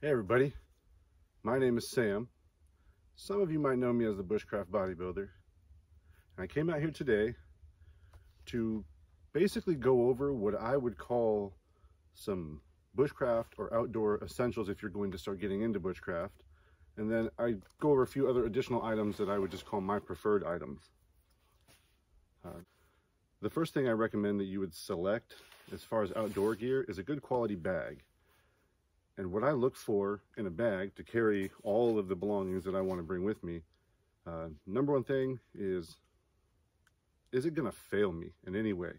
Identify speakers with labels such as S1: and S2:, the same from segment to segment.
S1: Hey everybody, my name is Sam. Some of you might know me as the Bushcraft bodybuilder. And I came out here today to basically go over what I would call some bushcraft or outdoor essentials if you're going to start getting into bushcraft. And then I go over a few other additional items that I would just call my preferred items. The first thing I recommend that you would select as far as outdoor gear is a good quality bag. And what I look for in a bag to carry all of the belongings that I want to bring with me, number one thing is it going to fail me in any way?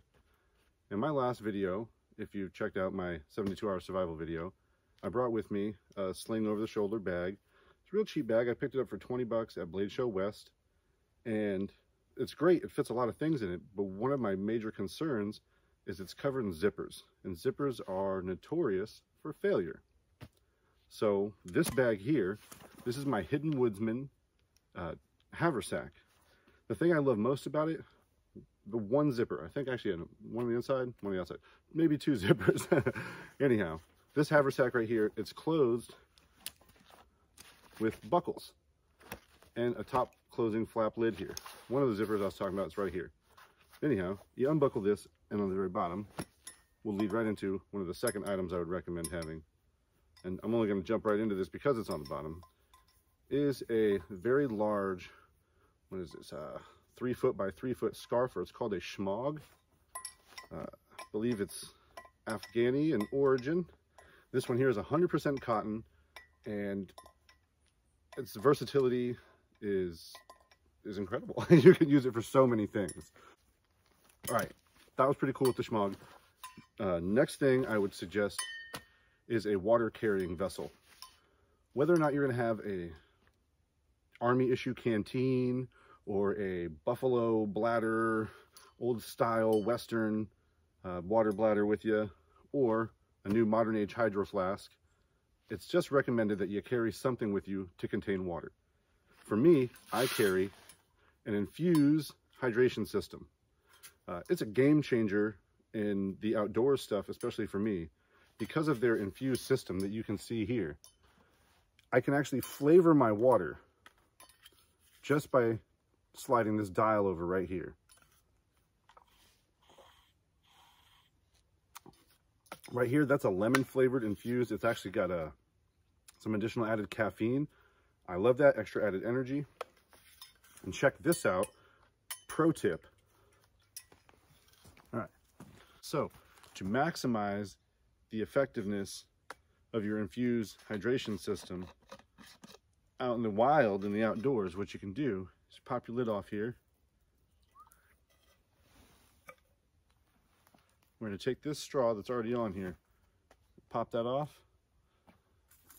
S1: In my last video, if you checked out my 72-hour survival video, I brought with me a sling over the shoulder bag. It's a real cheap bag. I picked it up for 20 bucks at Blade Show West. And it's great. It fits a lot of things in it. But one of my major concerns is it's covered in zippers. And zippers are notorious for failure. So this bag here, this is my hidden Woodsman Haversack. The thing I love most about it, the one zipper. I think actually one on the inside, one on the outside. Maybe two zippers. Anyhow, this Haversack right here, it's closed with buckles and a top closing flap lid here. One of the zippers I was talking about is right here. Anyhow, you unbuckle this, and on the very bottom will lead right into one of the second items I would recommend having. And I'm only going to jump right into this because it's on the bottom, is a very large, what is this, 3 foot by 3 foot scarf, or it's called a shmog. I believe it's Afghani in origin. This one here is 100% cotton, and its versatility is incredible. You can use it for so many things. All right, that was pretty cool with the shmog. Next thing I would suggest is a water carrying vessel. Whether or not you're going to have a army issue canteen or a buffalo bladder, old style Western water bladder with you, or a new modern age hydro flask, it's just recommended that you carry something with you to contain water. For me, I carry an Infused hydration system. It's a game changer in the outdoor stuff, especially for me. Because of their infused system that you can see here, I can actually flavor my water just by sliding this dial over right here. Right here, that's a lemon flavored infused. It's actually got some additional added caffeine. I love that extra added energy. And check this out, pro tip. All right, so to maximize the effectiveness of your infused hydration system out in the wild, in the outdoors, what you can do is pop your lid off here. We're going to take this straw that's already on here, pop that off.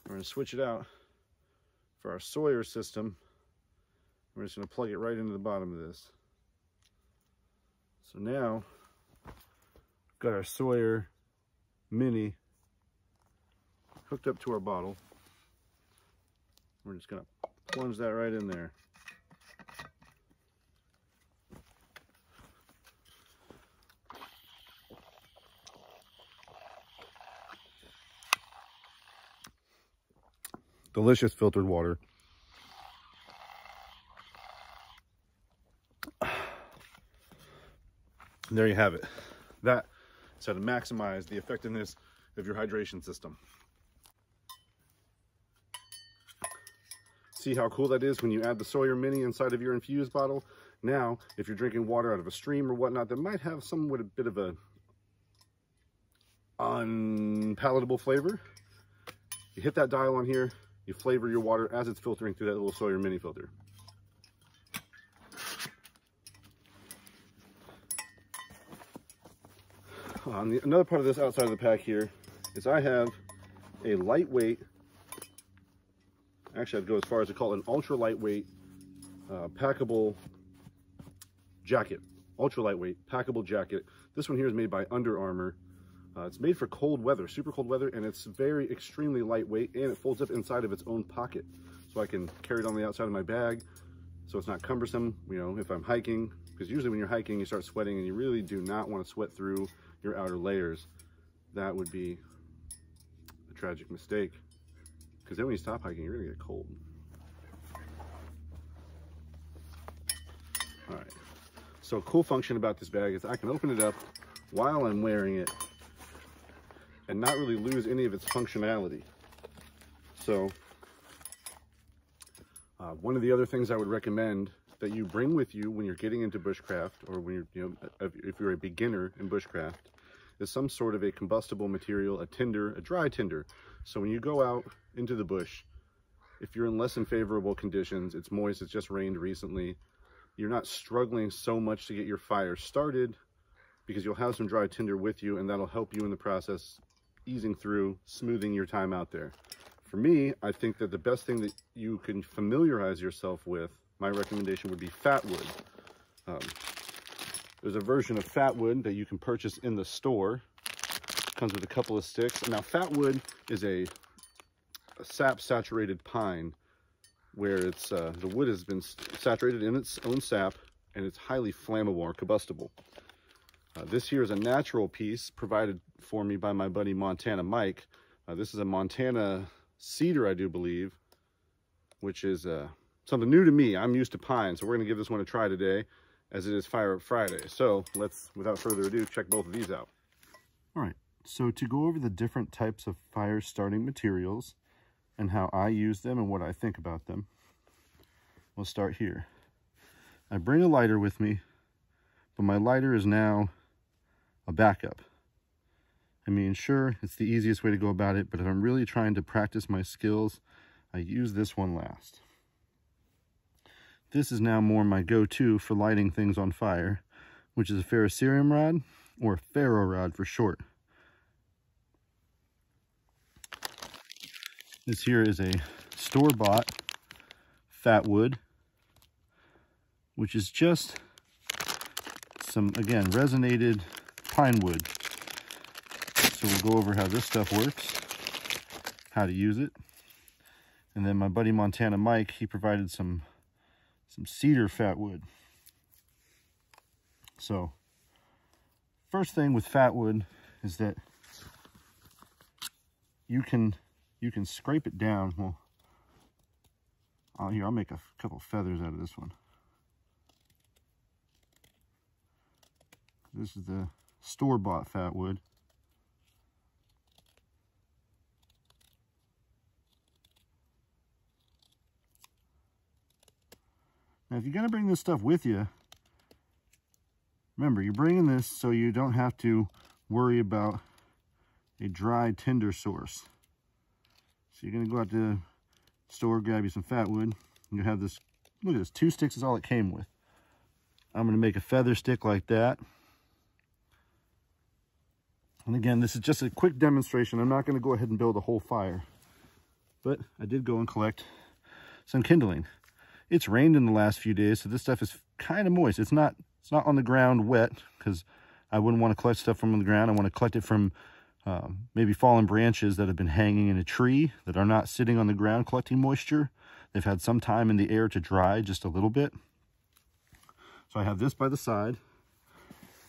S1: We're going to switch it out for our Sawyer system. We're just going to plug it right into the bottom of this. So now we've got our Sawyer Mini hooked up to our bottle. We're just going to plunge that right in there. Delicious filtered water. And there you have it. That is how to maximize the effectiveness of your hydration system. See how cool that is when you add the Sawyer Mini inside of your infused bottle? Now, if you're drinking water out of a stream or whatnot that might have somewhat a bit of a unpalatable flavor, you hit that dial on here, you flavor your water as it's filtering through that little Sawyer Mini filter. Another part of this outside of the pack here is I have a lightweight, actually I'd go as far as to call it an ultra lightweight packable jacket. Ultra lightweight packable jacket. This one here is made by Under Armour. It's made for cold weather, super cold weather, and it's very extremely lightweight, and it folds up inside of its own pocket. So I can carry it on the outside of my bag so it's not cumbersome, you know, if I'm hiking, because usually when you're hiking you start sweating and you really do not want to sweat through your outer layers. That would be a tragic mistake. because then when you stop hiking, you're gonna get cold. All right, so a cool function about this bag is I can open it up while I'm wearing it and not really lose any of its functionality. So one of the other things I would recommend that you bring with you when you're getting into bushcraft, or when you're, if you're a beginner in bushcraft, is some sort of a combustible material, a tinder, a dry tinder. So when you go out into the bush, if you're in less than favorable conditions, it's moist, it's just rained recently, you're not struggling so much to get your fire started, because you'll have some dry tinder with you, and that'll help you in the process, easing through, smoothing your time out there. For me, I think that the best thing that you can familiarize yourself with, my recommendation would be fat wood. There's a version of fat wood that you can purchase in the store. It comes with a couple of sticks. Now, fat wood is a sap saturated pine, where it's the wood has been saturated in its own sap, and it's highly flammable or combustible. This here is a natural piece provided for me by my buddy Montana Mike. This is a Montana cedar, I do believe, which is something new to me. I'm used to pine, so we're going to give this one a try today, as it is Fire Up Friday. So let's, without further ado, check both of these out. All right, so to go over the different types of fire starting materials and how I use them and what I think about them, we'll start here. I bring a lighter with me, but my lighter is now a backup. I mean, sure, it's the easiest way to go about it, but if I'm really trying to practice my skills, I use this one last. This is now more my go-to for lighting things on fire, which is a ferrocerium rod, or ferro rod for short. This here is a store-bought fat wood, which is just some, again, resonated pine wood. So we'll go over how this stuff works, how to use it. And then my buddy Montana Mike, he provided some cedar fat wood. So first thing with fat wood is that you can scrape it down. Well, I'll make a couple feathers out of this one. This is the store-bought fat wood. Now, if you're going to bring this stuff with you, remember, you're bringing this so you don't have to worry about a dry tinder source. So you're going to go out to the store, grab you some fat wood, and you have this, look at this, 2 sticks is all it came with. I'm going to make a feather stick like that. And again, this is just a quick demonstration. I'm not going to go ahead and build a whole fire, but I did go and collect some kindling. It's rained in the last few days, so this stuff is kind of moist. It's not on the ground wet, because I wouldn't want to collect stuff from the ground. I want to collect it from maybe fallen branches that have been hanging in a tree, that are not sitting on the ground collecting moisture. They've had some time in the air to dry just a little bit. So I have this by the side.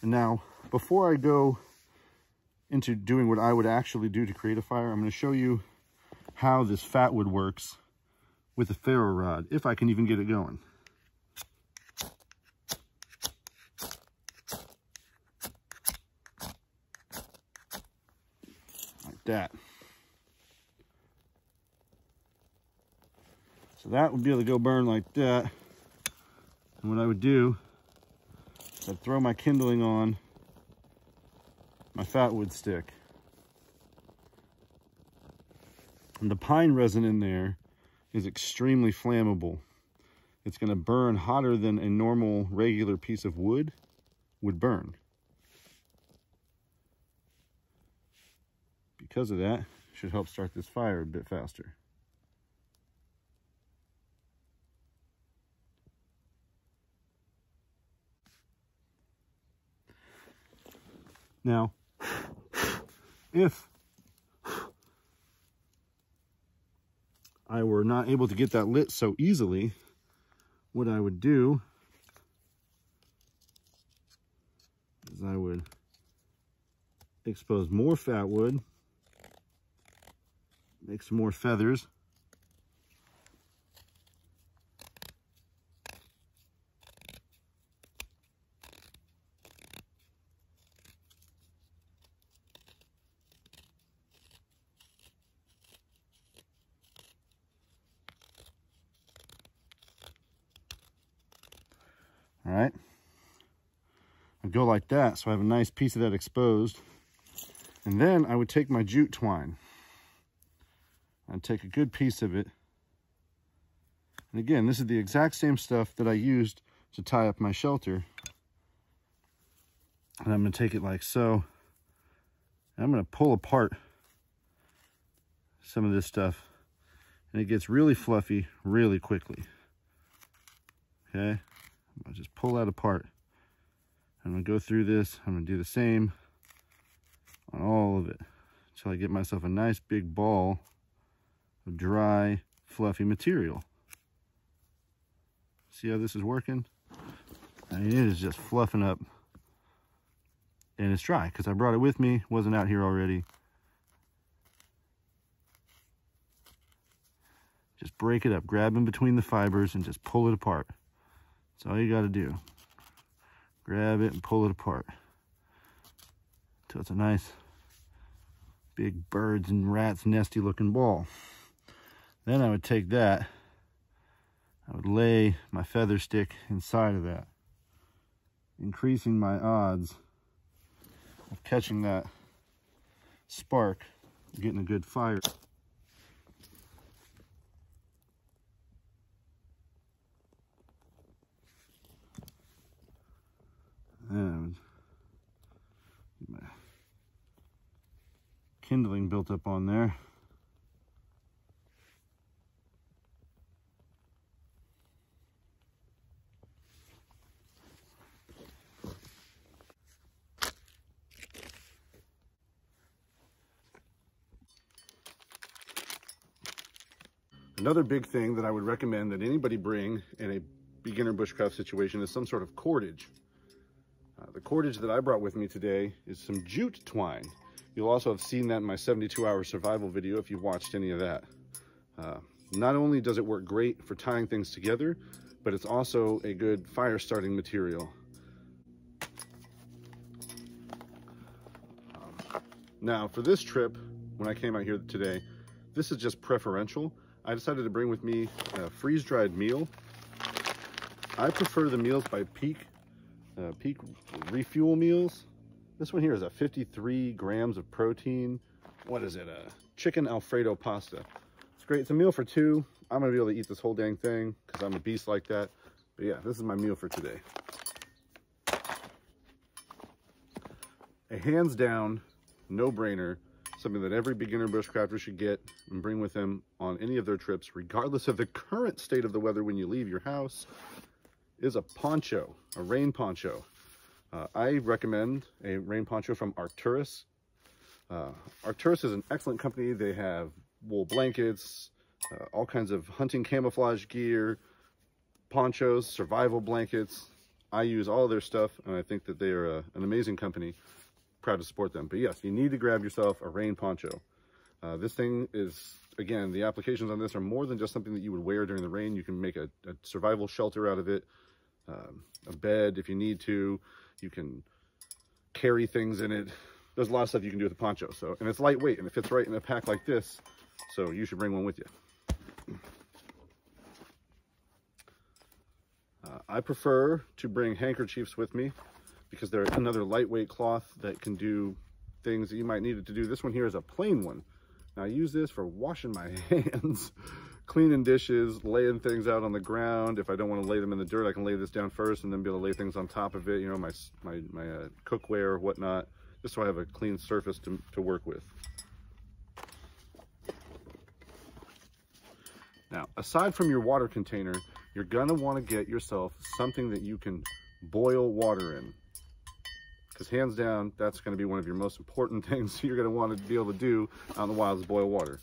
S1: And now, before I go into doing what I would actually do to create a fire, I'm going to show you how this fat wood works with a ferro rod, if I can even get it going. Like that. So that would be able to go burn like that. And what I would do is I'd throw my kindling on my fat wood stick. And the pine resin in there is extremely flammable. It's going to burn hotter than a normal regular piece of wood would burn. Because of that, it should help start this fire a bit faster. Now, if I were not able to get that lit so easily, what I would do is I would expose more fat wood, make some more feathers, I'd go like that, so I have a nice piece of that exposed. And then I would take my jute twine. I'd take a good piece of it. And again, this is the exact same stuff that I used to tie up my shelter. And I'm going to take it like so. And I'm going to pull apart some of this stuff. And it gets really fluffy really quickly. Okay? I'll just pull that apart. I'm going to go through this. I'm going to do the same on all of it until I get myself a nice big ball of dry, fluffy material. See how this is working? I mean, it is just fluffing up. And it's dry because I brought it with me, wasn't out here already. Just break it up, grab in between the fibers and just pull it apart. That's all you got to do. Grab it and pull it apart until it's a nice big birds and rats nesty looking ball. Then I would take that, I would lay my feather stick inside of that, increasing my odds of catching that spark, getting a good fire. And get my kindling built up on there. Another big thing that I would recommend that anybody bring in a beginner bushcraft situation is some sort of cordage. The cordage that I brought with me today is some jute twine. You'll also have seen that in my 72-hour survival video if you've watched any of that. Not only does it work great for tying things together, but it's also a good fire starting material. Now for this trip, when I came out here today, this is just preferential. I decided to bring with me a freeze-dried meal. I prefer the meals by Peak Refuel meals. This one here is a 53 grams of protein. What is it? A chicken Alfredo pasta. It's great. It's a meal for two. I'm gonna be able to eat this whole dang thing because I'm a beast like that. But yeah, this is my meal for today. A hands down, no-brainer, something that every beginner bushcrafter should get and bring with them on any of their trips, regardless of the current state of the weather when you leave your house, is a poncho, a rain poncho. I recommend a rain poncho from Arcturus. Arcturus is an excellent company. They have wool blankets, all kinds of hunting camouflage gear, ponchos, survival blankets. I use all of their stuff, and I think that they are an amazing company. Proud to support them. But yes, you need to grab yourself a rain poncho. This thing is, again, the applications on this are more than just something that you would wear during the rain. You can make a survival shelter out of it, a bed if you need to. You can carry things in it. There's a lot of stuff you can do with a poncho. So, and it's lightweight and it fits right in a pack like this. So you should bring one with you. I prefer to bring handkerchiefs with me because they're another lightweight cloth that can do things that you might need it to do. This one here is a plain one. Now I use this for washing my hands, cleaning dishes, laying things out on the ground. If I don't want to lay them in the dirt, I can lay this down first and then be able to lay things on top of it, you know, my cookware or whatnot, just so I have a clean surface to work with. Now, aside from your water container, you're gonna want to get yourself something that you can boil water in. Because hands down, that's going to be one of your most important things you're going to want to be able to do out in the wild is boil water.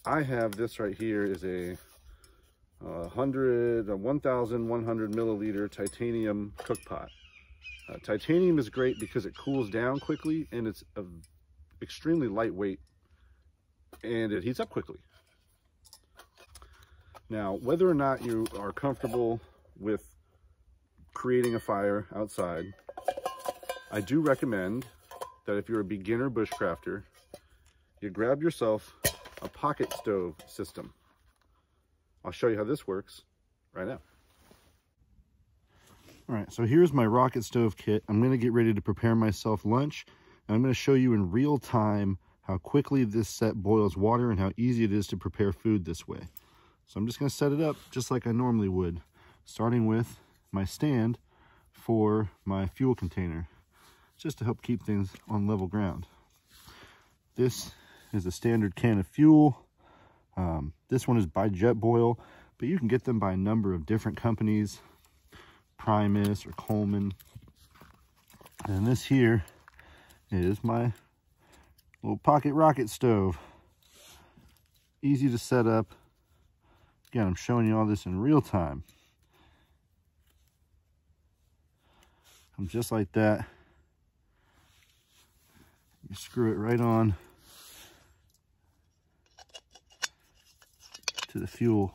S1: I have this right here is a 1,100 milliliter titanium cook pot. Titanium is great because it cools down quickly and it's extremely lightweight and it heats up quickly. Now, whether or not you are comfortable with creating a fire outside, I do recommend that if you're a beginner bushcrafter, you grab yourself a pocket stove system. I'll show you how this works right now. All right, so here's my rocket stove kit. I'm gonna get ready to prepare myself lunch, and I'm gonna show you in real time how quickly this set boils water and how easy it is to prepare food this way. So I'm just gonna set it up just like I normally would, starting with my stand for my fuel container, just to help keep things on level ground. This is a standard can of fuel. This one is by Jetboil, but you can get them by a number of different companies. Primus or Coleman. And this here is my little pocket rocket stove. Easy to set up. Again, I'm showing you all this in real time. Comes just like that. You screw it right on to the fuel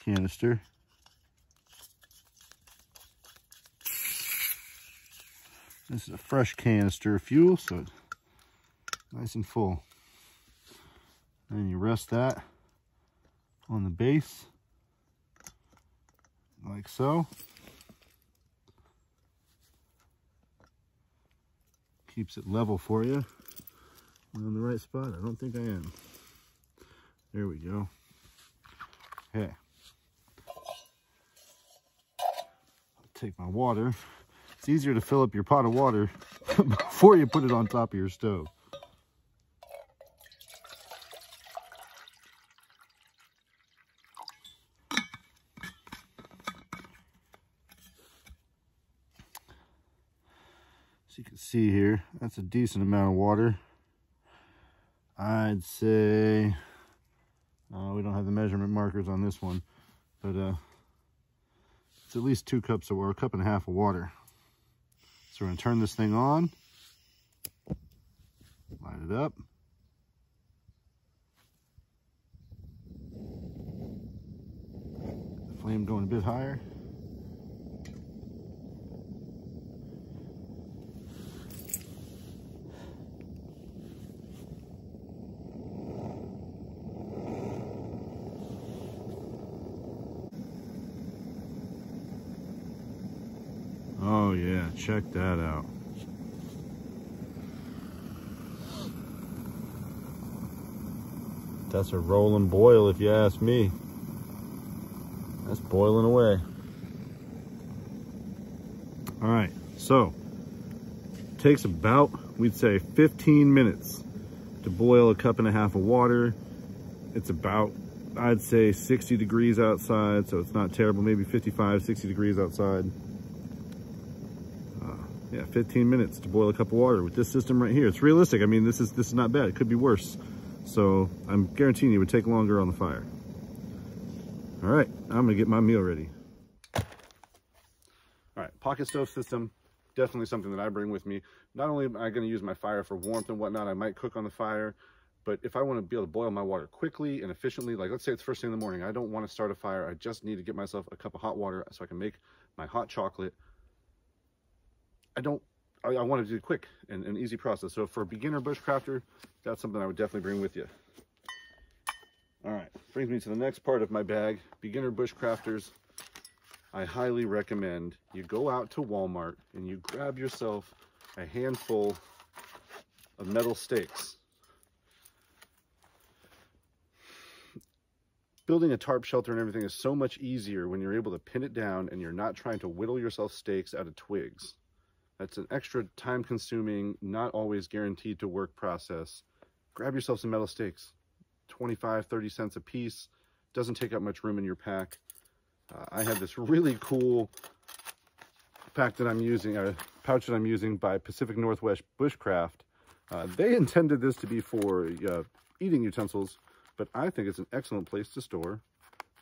S1: canister. This is a fresh canister of fuel, so it's nice and full. And you rest that on the base, like so. Keeps it level for you. Am I on the right spot? I don't think I am. There we go. Okay. I'll take my water. It's easier to fill up your pot of water before you put it on top of your stove. As you can see here, that's a decent amount of water. I'd say, we don't have the measurement markers on this one, but it's at least 2 cups or a cup and a half of water. So we're going to turn this thing on, light it up. The flame going a bit higher. Oh yeah, check that out. That's a rolling boil if you ask me. That's boiling away. All right, so it takes about, we'd say 15 minutes to boil a cup and a half of water. It's about, I'd say 60 degrees outside, so it's not terrible, maybe 55, 60 degrees outside. Yeah, 15 minutes to boil a cup of water with this system right here. It's realistic. I mean, this is not bad. It could be worse. So I'm guaranteeing you it would take longer on the fire. All right, I'm gonna get my meal ready. All right, pocket stove system, definitely something that I bring with me. Not only am I gonna use my fire for warmth and whatnot, I might cook on the fire, but if I wanna be able to boil my water quickly and efficiently, like let's say it's first thing in the morning, I don't wanna start a fire, I just need to get myself a cup of hot water so I can make my hot chocolate. I want to do it quick and an easy process. So for a beginner bushcrafter, that's something I would definitely bring with you. All right, brings me to the next part of my bag. Beginner bushcrafters, I highly recommend you go out to Walmart and you grab yourself a handful of metal stakes. Building a tarp shelter and everything is so much easier when you're able to pin it down and you're not trying to whittle yourself stakes out of twigs. That's an extra time-consuming, not always guaranteed to work process. Grab yourself some metal stakes, 25, 30 cents a piece. Doesn't take up much room in your pack. I have this really cool pack that I'm using, a pouch that I'm using by Pacific Northwest Bushcraft. They intended this to be for eating utensils, but I think it's an excellent place to store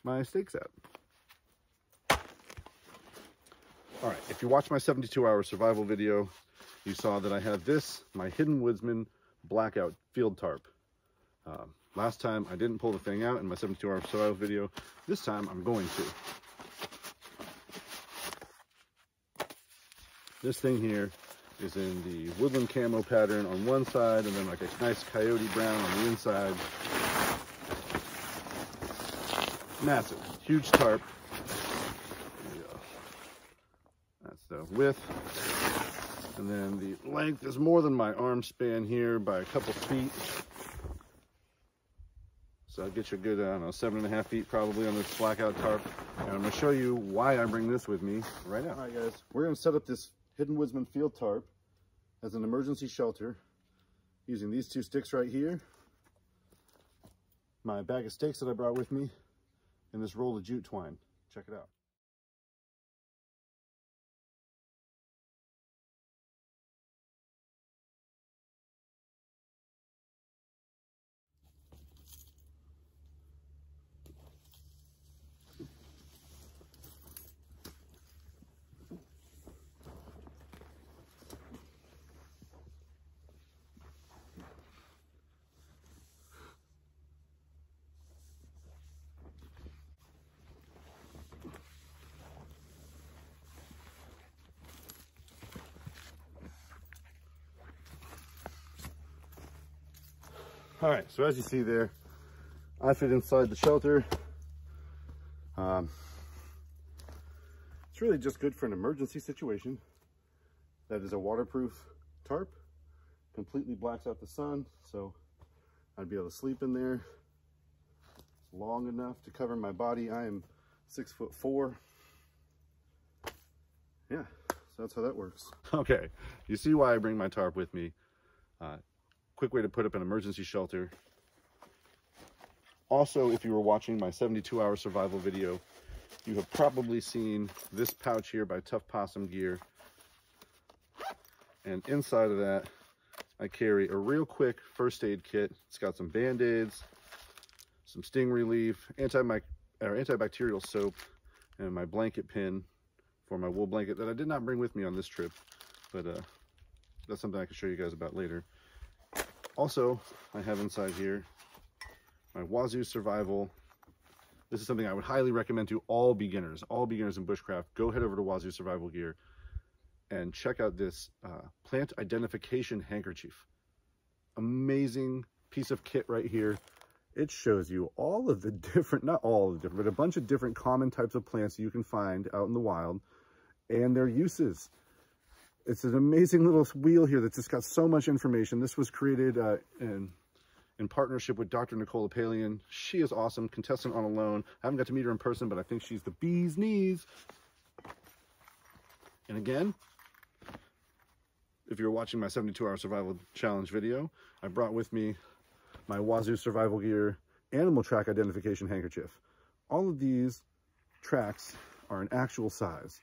S1: my steaks at. All right, if you watched my 72-hour survival video, you saw that I have this, my hidden Woodsman Blackout field tarp. Last time I didn't pull the thing out in my 72-hour survival video. This time I'm going to. This thing here is in the woodland camo pattern on one side and then like a nice coyote brown on the inside. Massive, huge tarp. width. And then the length is more than my arm span here by a couple feet. So I'll get you a good, I don't know, 7.5 feet probably on this Blackout tarp. And I'm gonna show you why I bring this with me right now. All right guys, we're gonna set up this hidden Woodsman field tarp as an emergency shelter using these 2 sticks right here, my bag of stakes that I brought with me, and this roll of jute twine. Check it out. All right, so as you see there, I fit inside the shelter. It's really just good for an emergency situation. That is a waterproof tarp, completely blacks out the sun, so I'd be able to sleep in there. It's long enough to cover my body. I am 6'4". Yeah, so that's how that works. Okay, you see why I bring my tarp with me. Quick way to put up an emergency shelter. Also, if you were watching my 72-hour survival video, you have probably seen this pouch here by Tough Possum Gear. And inside of that, I carry a real quick first aid kit. It's got some Band-Aids, some sting relief, antibacterial soap, and my blanket pin for my wool blanket that I did not bring with me on this trip, but that's something I can show you guys about later. Also, I have inside here my Wazoo Survival. This is something I would highly recommend to all beginners in bushcraft. Go head over to Wazoo Survival Gear and check out this plant identification handkerchief. Amazing piece of kit right here. It shows you all of the different, not all of the different, but a bunch of different common types of plants you can find out in the wild and their uses. It's an amazing little wheel here that's just got so much information. This was created in partnership with Dr. Nicola Palian. She is awesome, contestant on a loan. I haven't got to meet her in person, but I think she's the bee's knees. And again, if you're watching my 72-hour survival challenge video, I brought with me my Wazoo Survival Gear animal track identification handkerchief. All of these tracks are an actual size.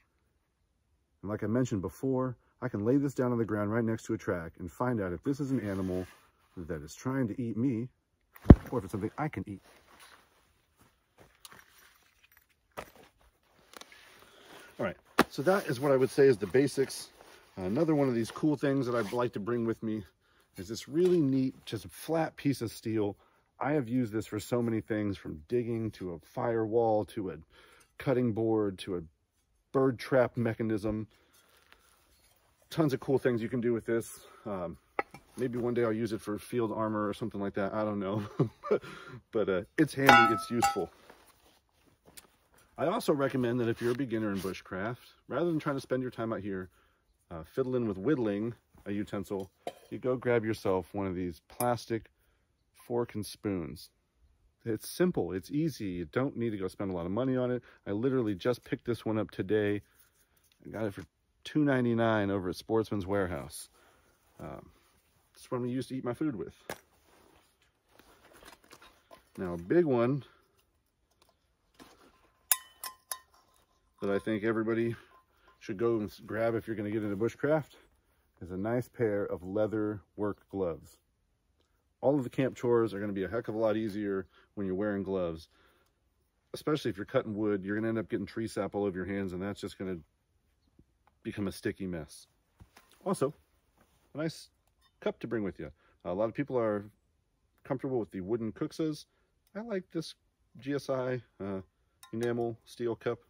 S1: And like I mentioned before, I can lay this down on the ground right next to a track and find out if this is an animal that is trying to eat me or if it's something I can eat. All right, so that is what I would say is the basics. Another one of these cool things that I'd like to bring with me is this really neat, just flat piece of steel. I have used this for so many things, from digging to a firewall to a cutting board to a bird trap mechanism. Tons of cool things you can do with this. Maybe one day I'll use it for field armor or something like that. I don't know. but it's handy, it's useful. I also recommend that if you're a beginner in bushcraft, rather than trying to spend your time out here fiddling with whittling a utensil, you go grab yourself one of these plastic fork and spoons. It's simple, it's easy. You don't need to go spend a lot of money on it. I literally just picked this one up today. I got it for $2.99 over at Sportsman's Warehouse. It's what I used to eat my food with. Now, a big one that I think everybody should go and grab if you're going to get into bushcraft is a nice pair of leather work gloves. All of the camp chores are going to be a heck of a lot easier when you're wearing gloves, especially if you're cutting wood. You're going to end up getting tree sap all over your hands, and that's just going to become a sticky mess. Also, a nice cup to bring with you. A lot of people are comfortable with the wooden Gsis. I like this Gsi Enamel Steel Cup.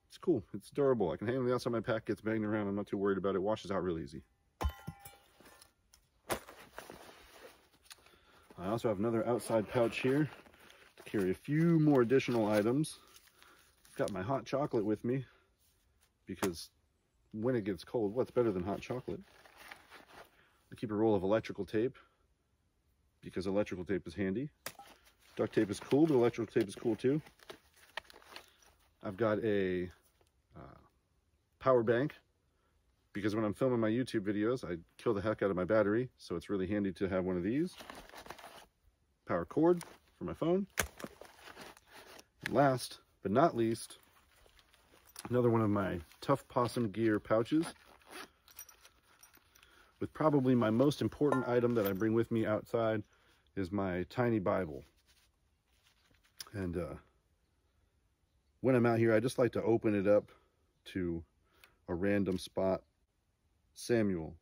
S1: It's cool, it's durable. I can hang on the outside of my pack, gets banged around. I'm not too worried about it. Washes out real easy. I also have another outside pouch here to carry a few more additional items. I've got my hot chocolate with me because when it gets cold, what's better than hot chocolate? I keep a roll of electrical tape because electrical tape is handy. Duct tape is cool, but electrical tape is cool too. I've got a power bank because when I'm filming my YouTube videos, I kill the heck out of my battery, so it's really handy to have one of these. Power cord for my phone. And last but not least, another one of my Tough Possum gear pouches with probably my most important item that I bring with me outside is my tiny Bible. And when I'm out here, I just like to open it up to a random spot. Samuel,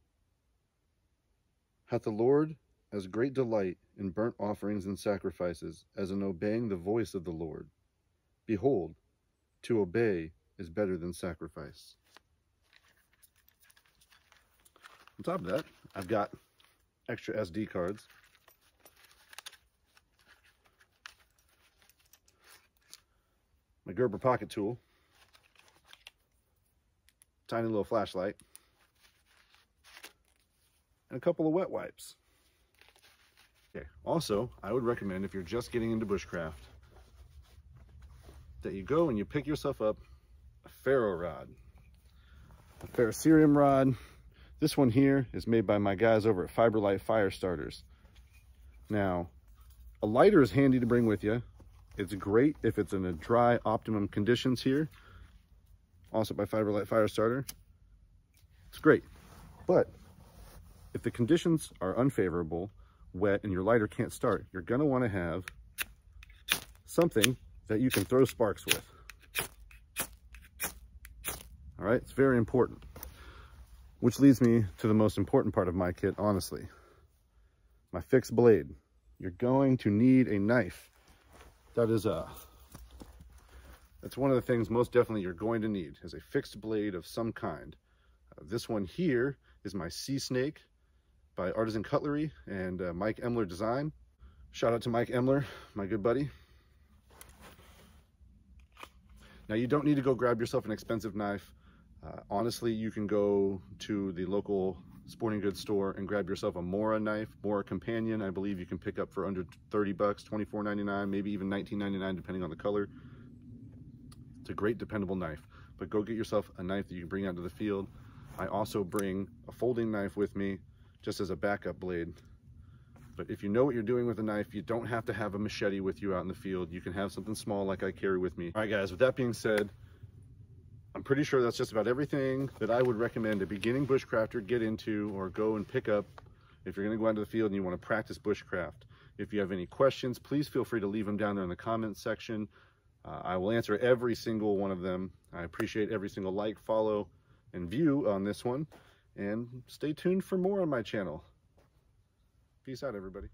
S1: hath the Lord as great delight in burnt offerings and sacrifices as in obeying the voice of the Lord. Behold, to obey is better than sacrifice. On top of that, I've got extra SD cards. My Gerber pocket tool. Tiny little flashlight. And a couple of wet wipes. Okay. Also, I would recommend if you're just getting into bushcraft that you go and you pick yourself up a ferro rod. A ferrocerium rod. This one here is made by my guys over at Fiberlight Fire Starters. Now, a lighter is handy to bring with you. It's great if it's in a dry, optimum conditions here. Also by Fiberlight Fire Starter. It's great. But if the conditions are unfavorable, wet, and your lighter can't start, you're going to want to have something that you can throw sparks with. All right, it's very important. Which leads me to the most important part of my kit, honestly. My fixed blade. You're going to need a knife. That's one of the things most definitely you're going to need, is a fixed blade of some kind. This one here is my Sea Snake by Artisan Cutlery and Mike Emler Design. Shout out to Mike Emler, my good buddy. Now you don't need to go grab yourself an expensive knife. Honestly, you can go to the local sporting goods store and grab yourself a Mora knife, Mora Companion. I believe you can pick up for under 30 bucks, $24.99, maybe even $19.99 depending on the color. It's a great dependable knife, but go get yourself a knife that you can bring out to the field. I also bring a folding knife with me just as a backup blade. But if you know what you're doing with a knife, you don't have to have a machete with you out in the field. You can have something small like I carry with me. All right, guys, with that being said, I'm pretty sure that's just about everything that I would recommend a beginning bushcrafter get into or go and pick up if you're going to go out into the field and you want to practice bushcraft. If you have any questions, please feel free to leave them down there in the comments section. I will answer every single one of them. I appreciate every single like, follow, and view on this one. And stay tuned for more on my channel. Peace out, everybody.